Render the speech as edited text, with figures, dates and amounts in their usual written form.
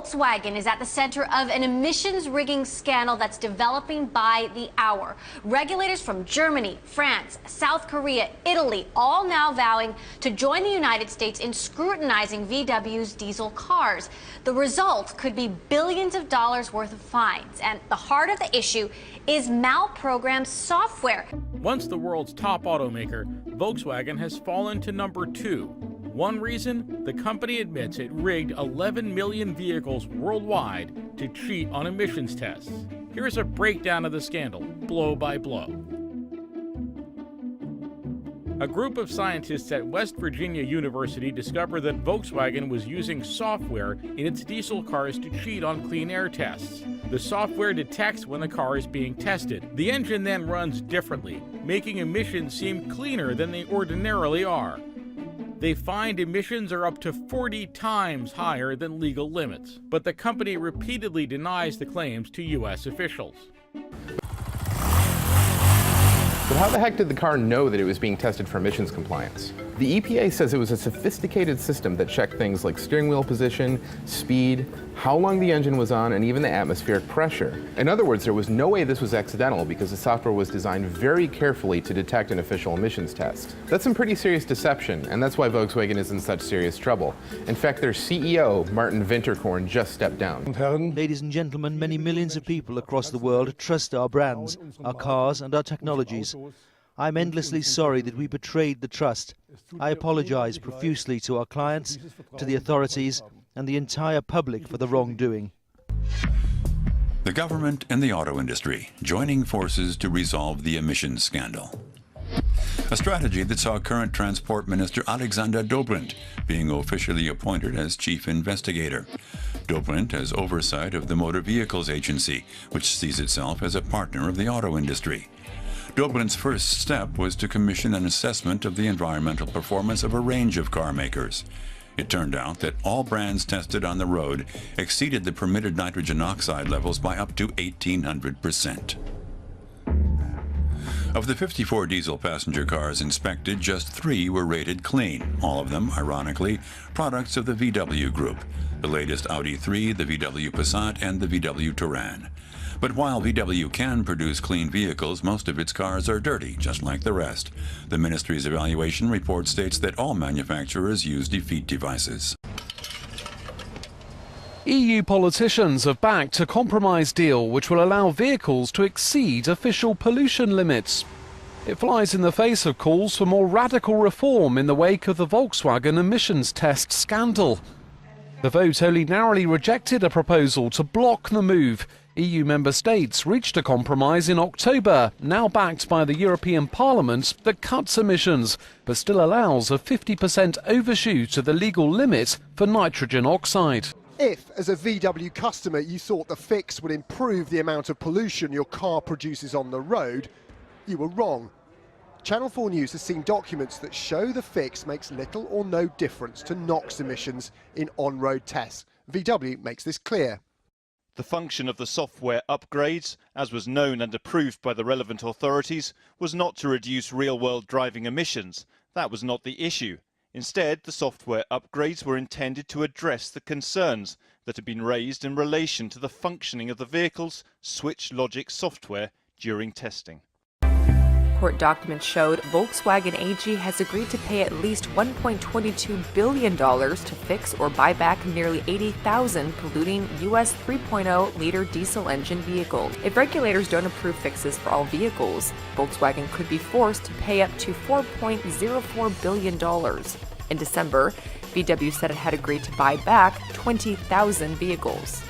Volkswagen is at the center of an emissions rigging scandal that's developing by the hour. Regulators from Germany, France, South Korea, Italy, all now vowing to join the United States in scrutinizing VW's diesel cars. The result could be billions of dollars worth of fines. And the heart of the issue is malprogrammed software. Once the world's top automaker, Volkswagen has fallen to number 2. One reason? The company admits it rigged 11 million vehicles worldwide to cheat on emissions tests. Here's a breakdown of the scandal, blow by blow. A group of scientists at West Virginia University discovered that Volkswagen was using software in its diesel cars to cheat on clean air tests. The software detects when the car is being tested. The engine then runs differently, making emissions seem cleaner than they ordinarily are. They find emissions are up to 40 times higher than legal limits, but the company repeatedly denies the claims to U.S. officials. But how the heck did the car know that it was being tested for emissions compliance? The EPA says it was a sophisticated system that checked things like steering wheel position, speed, how long the engine was on, and even the atmospheric pressure. In other words, there was no way this was accidental because the software was designed very carefully to detect an official emissions test. That's some pretty serious deception, and that's why Volkswagen is in such serious trouble. In fact, their CEO, Martin Winterkorn, just stepped down. Ladies and gentlemen, many millions of people across the world trust our brands, our cars, and our technologies. I'm endlessly sorry that we betrayed the trust. I apologize profusely to our clients, to the authorities, and the entire public for the wrongdoing. The government and the auto industry joining forces to resolve the emissions scandal. A strategy that saw current Transport Minister Alexander Dobrindt being officially appointed as chief investigator. Dobrindt has oversight of the Motor Vehicles Agency, which sees itself as a partner of the auto industry. Dobrindt's first step was to commission an assessment of the environmental performance of a range of car makers. It turned out that all brands tested on the road exceeded the permitted nitrogen oxide levels by up to 1,800%. Of the 54 diesel passenger cars inspected, just 3 were rated clean, all of them, ironically, products of the VW Group, the latest Audi 3, the VW Passat, and the VW Touran. But while VW can produce clean vehicles, most of its cars are dirty, just like the rest. The ministry's evaluation report states that all manufacturers use defeat devices. EU politicians have backed a compromise deal which will allow vehicles to exceed official pollution limits. It flies in the face of calls for more radical reform in the wake of the Volkswagen emissions test scandal. The vote only narrowly rejected a proposal to block the move. EU member states reached a compromise in October, now backed by the European Parliament, that cuts emissions, but still allows a 50% overshoot of the legal limit for nitrogen oxide. If, as a VW customer, you thought the fix would improve the amount of pollution your car produces on the road, you were wrong. Channel 4 News has seen documents that show the fix makes little or no difference to NOx emissions in on-road tests. VW makes this clear. The function of the software upgrades, as was known and approved by the relevant authorities, was not to reduce real-world driving emissions. That was not the issue. Instead, the software upgrades were intended to address the concerns that had been raised in relation to the functioning of the vehicle's switch logic software during testing. Court documents showed Volkswagen AG has agreed to pay at least $1.22 billion to fix or buy back nearly 80,000 polluting US 3.0-liter diesel engine vehicles. If regulators don't approve fixes for all vehicles, Volkswagen could be forced to pay up to $4.04 billion. In December, VW said it had agreed to buy back 20,000 vehicles.